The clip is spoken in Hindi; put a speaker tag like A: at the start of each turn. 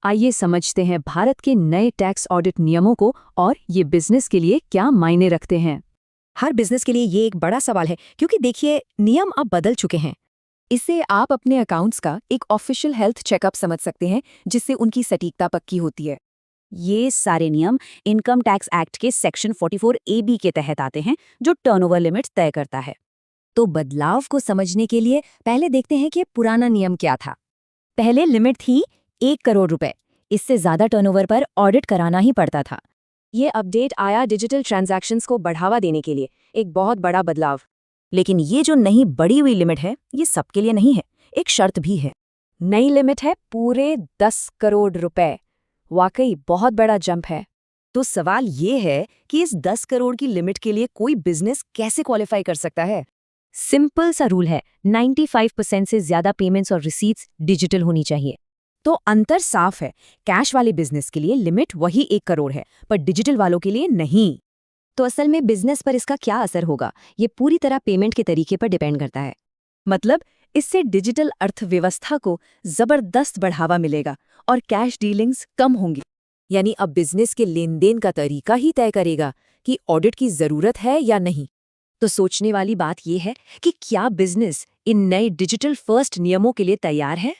A: आइए समझते हैं भारत के नए टैक्स ऑडिट नियमों को और ये बिजनेस के लिए क्या मायने रखते हैं।
B: हर बिजनेस के लिए ये एक बड़ा सवाल है क्योंकि देखिए नियम अब बदल चुके हैं। इससे आप अपने अकाउंट्स का एक ऑफिशियल हेल्थ चेकअप समझ सकते हैं जिससे उनकी सटीकता पक्की होती है।
C: ये सारे नियम इनकम टैक्स एक्ट के सेक्शन 44AB के तहत आते हैं जो टर्नओवर लिमिट तय करता है।
B: तो बदलाव को समझने के लिए पहले देखते हैं कि पुराना नियम क्या था। पहले लिमिट थी 1 करोड़ रुपए। इससे ज्यादा टर्नओवर पर ऑडिट कराना ही पड़ता था।
D: ये अपडेट आया डिजिटल ट्रांजैक्शंस को बढ़ावा देने के लिए, एक बहुत बड़ा बदलाव।
C: लेकिन ये जो नई बढ़ी हुई लिमिट है ये सबके लिए नहीं है, एक शर्त भी है।
D: नई लिमिट है पूरे 10 करोड़ रुपए। वाकई बहुत बड़ा जंप है।
B: तो सवाल ये है कि इस 10 करोड़ की लिमिट के लिए कोई बिजनेस कैसे क्वालिफाई कर सकता है।
C: सिंपल सा रूल है, 95% से ज्यादा पेमेंट्स और रिसीट्स डिजिटल होनी चाहिए।
B: तो अंतर साफ है, कैश वाले बिजनेस के लिए लिमिट वही 1 करोड़ है पर डिजिटल वालों के लिए नहीं।
C: तो असल में बिजनेस पर इसका क्या असर होगा, ये पूरी तरह पेमेंट के तरीके पर डिपेंड करता है।
B: मतलब इससे डिजिटल अर्थव्यवस्था को जबरदस्त बढ़ावा मिलेगा और कैश डीलिंग्स कम होंगी। यानी अब बिजनेस के लेन देन का तरीका ही तय करेगा कि ऑडिट की जरूरत है या नहीं। तो सोचने वाली बात यह है कि क्या बिजनेस इन नए डिजिटल फर्स्ट नियमों के लिए तैयार है।